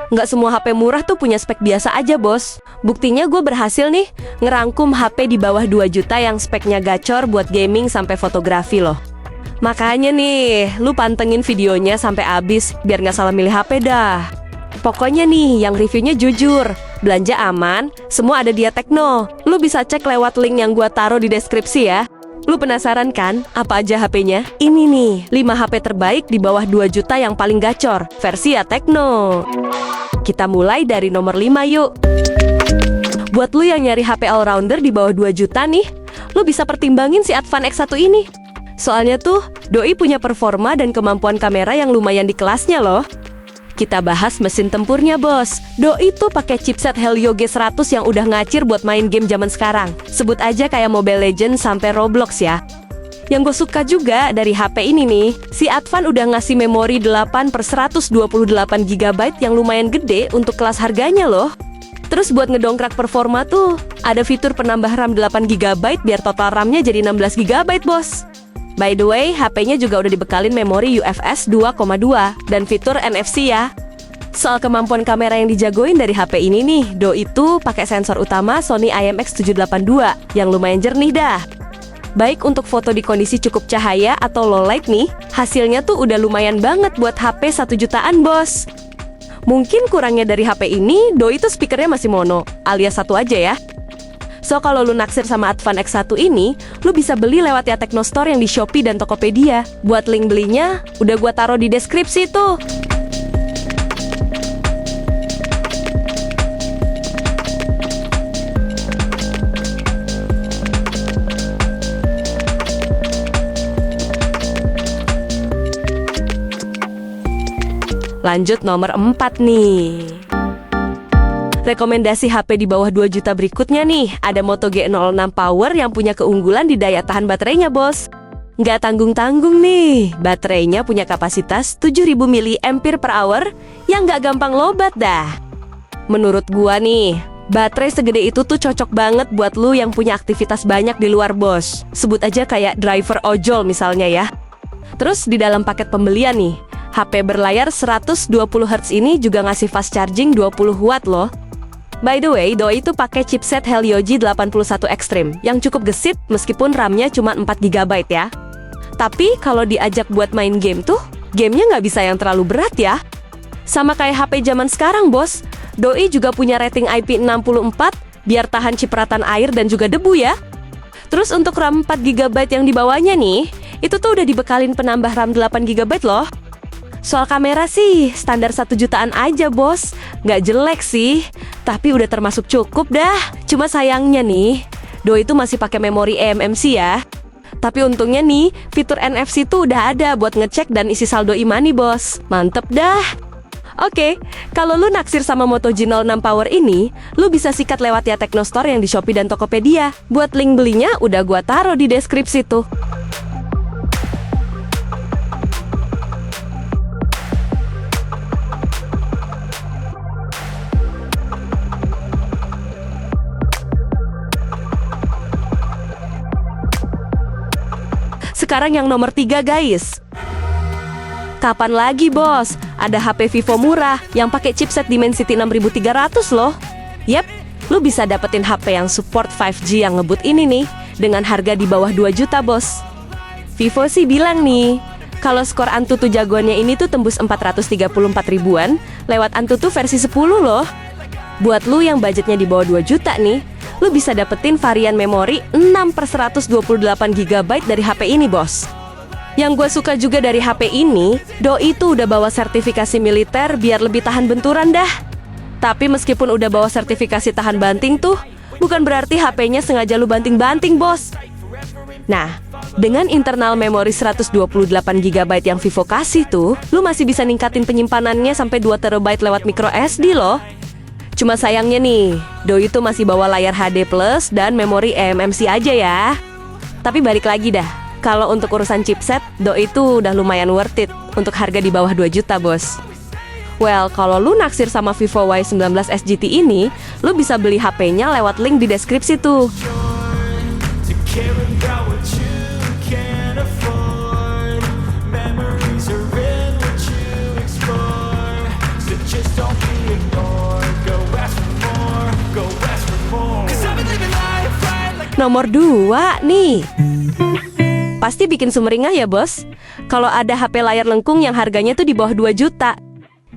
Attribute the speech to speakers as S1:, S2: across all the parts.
S1: Nggak semua HP murah tuh punya spek biasa aja, bos. Buktinya gue berhasil nih ngerangkum HP di bawah 2 juta yang speknya gacor buat gaming sampai fotografi loh. Makanya nih, lu pantengin videonya sampai habis biar nggak salah milih HP dah. Pokoknya nih, yang reviewnya jujur, belanja aman, semua ada di Tekno. Lu bisa cek lewat link yang gua taruh di deskripsi ya. Lu penasaran kan, apa aja HP-nya? Ini nih, 5 HP terbaik di bawah 2 juta yang paling gacor, versi Tekno. Kita mulai dari nomor 5 yuk. Buat lu yang nyari HP all-rounder di bawah 2 juta nih, lu bisa pertimbangin si Advan X1 ini. Soalnya tuh, doi punya performa dan kemampuan kamera yang lumayan di kelasnya loh. Kita bahas mesin tempurnya, bos. Doi tuh pakai chipset Helio G100 yang udah ngacir buat main game zaman sekarang. Sebut aja kayak Mobile Legends sampai Roblox ya. Yang gue suka juga dari HP ini nih, si Advan udah ngasih memori 8/128 GB yang lumayan gede untuk kelas harganya loh. Terus buat ngedongkrak performa tuh, ada fitur penambah RAM 8 GB biar total RAM-nya jadi 16 GB, bos. By the way, HP-nya juga udah dibekalin memori UFS 2,2 dan fitur NFC ya. Soal kemampuan kamera yang dijagoin dari HP ini nih, doi itu pakai sensor utama Sony IMX782 yang lumayan jernih dah. Baik untuk foto di kondisi cukup cahaya atau low light nih, hasilnya tuh udah lumayan banget buat HP 1 jutaan, bos. Mungkin kurangnya dari HP ini, doi itu speakernya masih mono, alias satu aja ya. So, kalau lu naksir sama Advan X1 ini, lu bisa beli lewat Tekno Store yang di Shopee dan Tokopedia. Buat link belinya, udah gua taruh di deskripsi tuh. Lanjut nomor 4 nih. Rekomendasi HP di bawah 2 juta berikutnya nih, ada Moto G06 Power yang punya keunggulan di daya tahan baterainya, bos. Nggak tanggung-tanggung nih, baterainya punya kapasitas 7000 mAh yang nggak gampang lobat dah. Menurut gua nih, baterai segede itu tuh cocok banget buat lu yang punya aktivitas banyak di luar, bos. Sebut aja kayak driver ojol misalnya ya. Terus di dalam paket pembelian nih, HP berlayar 120 Hz ini juga ngasih fast charging 20 watt loh. By the way, doi itu pakai chipset Helio G81 Extreme yang cukup gesit meskipun RAM-nya cuma 4 GB ya. Tapi kalau diajak buat main game tuh, gamenya nggak bisa yang terlalu berat ya. Sama kayak HP zaman sekarang, bos. Doi juga punya rating IP64 biar tahan cipratan air dan juga debu ya. Terus untuk RAM 4 GB yang dibawanya nih, itu tuh udah dibekalin penambah RAM 8 GB loh. Soal kamera sih, standar 1 jutaan aja, bos. Nggak jelek sih, tapi udah termasuk cukup dah. Cuma sayangnya nih, doi itu masih pakai memori eMMC ya. Tapi untungnya nih, fitur NFC tuh udah ada buat ngecek dan isi saldo e-money, bos. Mantep dah. Oke, kalau lu naksir sama Moto G06 Power ini, lu bisa sikat lewat Tekno Store yang di Shopee dan Tokopedia. Buat link belinya udah gua taruh di deskripsi tuh. Sekarang yang nomor 3, guys. Kapan lagi, bos? Ada HP Vivo murah yang pakai chipset Dimensity 6300 loh. Yep, lu bisa dapetin HP yang support 5G yang ngebut ini nih dengan harga di bawah 2 juta, bos. Vivo sih bilang nih, kalau skor Antutu jagoannya ini tuh tembus 434 ribuan lewat Antutu versi 10 loh. Buat lu yang budgetnya di bawah 2 juta nih, lu bisa dapetin varian memori 6/128 GB dari HP ini, bos. Yang gue suka juga dari HP ini, doi itu udah bawa sertifikasi militer biar lebih tahan benturan dah. Tapi meskipun udah bawa sertifikasi tahan banting tuh, bukan berarti HP-nya sengaja lu banting-banting, bos. Nah, dengan internal memori 128 GB yang Vivo kasih tuh, lu masih bisa ningkatin penyimpanannya sampai 2 TB lewat micro SD loh. Cuma sayangnya nih, doi itu masih bawa layar HD plus dan memori eMMC aja ya. Tapi balik lagi dah, kalau untuk urusan chipset, doi itu udah lumayan worth it untuk harga di bawah 2 juta, bos. Well, kalau lu naksir sama Vivo Y19 SGT ini, lu bisa beli HP-nya lewat link di deskripsi tuh. Nomor 2 nih. Pasti bikin sumringah ya bos. Kalau ada HP layar lengkung yang harganya tuh di bawah 2 juta.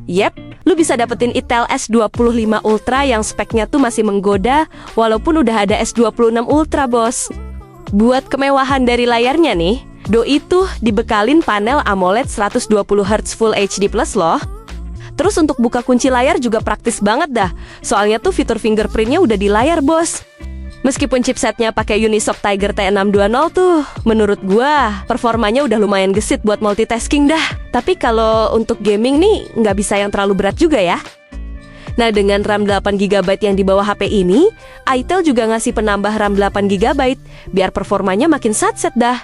S1: Yep, lu bisa dapetin Itel S25 Ultra yang speknya tuh masih menggoda, walaupun udah ada S26 Ultra bos. Buat kemewahan dari layarnya nih, doi tuh dibekalin panel AMOLED 120Hz Full HD Plus loh. Terus untuk buka kunci layar juga praktis banget dah. Soalnya tuh fitur fingerprintnya udah di layar bos. Meskipun chipsetnya pakai Unisoc Tiger T620 tuh, menurut gua performanya udah lumayan gesit buat multitasking dah. Tapi kalau untuk gaming nih, nggak bisa yang terlalu berat juga ya. Nah, dengan RAM 8GB yang di bawah HP ini, Itel juga ngasih penambah RAM 8GB, biar performanya makin satset dah.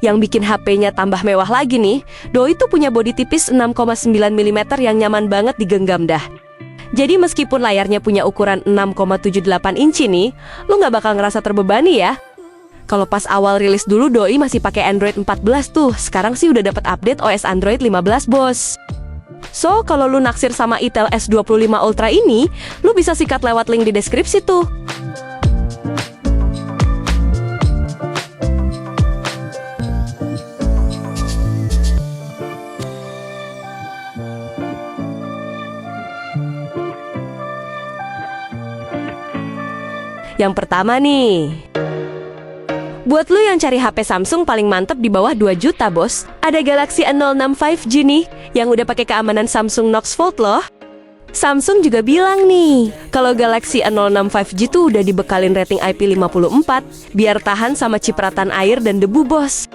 S1: Yang bikin HP-nya tambah mewah lagi nih, doi tuh punya bodi tipis 6,9mm yang nyaman banget digenggam dah. Jadi meskipun layarnya punya ukuran 6,78 inci nih, lu nggak bakal ngerasa terbebani ya. Kalau pas awal rilis dulu doi masih pakai Android 14 tuh, sekarang sih udah dapat update OS Android 15 bos. So, kalau lu naksir sama Itel S25 Ultra ini, lu bisa sikat lewat link di deskripsi tuh. Yang pertama nih, buat lu yang cari HP Samsung paling mantep di bawah 2 juta bos, ada Galaxy A06 5G nih, yang udah pakai keamanan Samsung Knox Vault loh. Samsung juga bilang nih, kalau Galaxy A06 5G tuh udah dibekalin rating IP54, biar tahan sama cipratan air dan debu bos.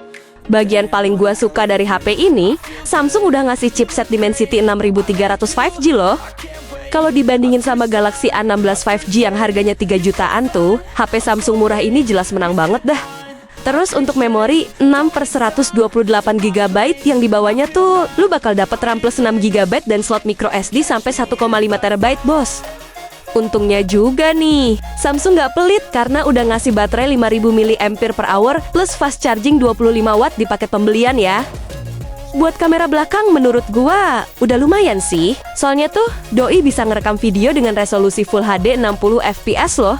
S1: Bagian paling gua suka dari HP ini, Samsung udah ngasih chipset Dimensity 6300 5G loh. Kalau dibandingin sama Galaxy A16 5G yang harganya 3 jutaan tuh, HP Samsung murah ini jelas menang banget dah. Terus untuk memori 6/128GB yang dibawanya tuh, lu bakal dapet RAM plus 6GB dan slot micro SD sampai 1,5TB bos. Untungnya juga nih, Samsung nggak pelit karena udah ngasih baterai 5000 mAh plus fast charging 25 watt di paket pembelian ya. Buat kamera belakang menurut gua udah lumayan sih. Soalnya tuh doi bisa ngerekam video dengan resolusi Full HD 60 fps loh.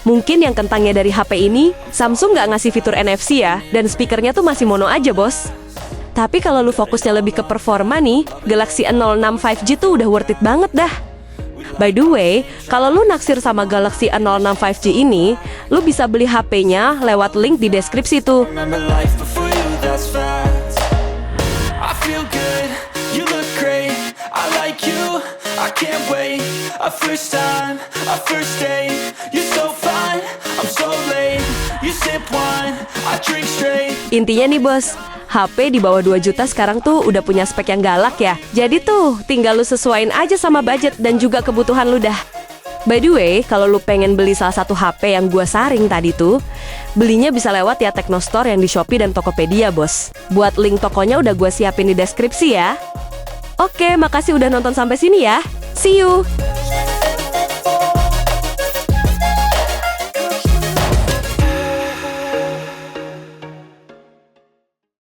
S1: Mungkin yang kentangnya dari HP ini, Samsung nggak ngasih fitur NFC ya, dan speakernya tuh masih mono aja bos. Tapi kalau lu fokusnya lebih ke performa nih, Galaxy A06 5G tuh udah worth it banget dah. By the way, kalau lu naksir sama Galaxy A06 5G ini, lu bisa beli HP-nya lewat link di deskripsi tuh. Feel good, you look great, I like you, I can't wait. A first time, a first date, you're so fine, I'm so late. You sip wine, I drink straight. Intinya nih bos, HP di bawah 2 juta sekarang tuh udah punya spek yang galak ya. Jadi tuh, tinggal lu sesuaiin aja sama budget dan juga kebutuhan lu dah. By the way, kalau lu pengen beli salah satu HP yang gua saring tadi tuh, belinya bisa lewat ya Teknostore yang di Shopee dan Tokopedia bos. Buat link tokonya udah gua siapin di deskripsi ya. Oke, makasih udah nonton sampai sini ya. See you!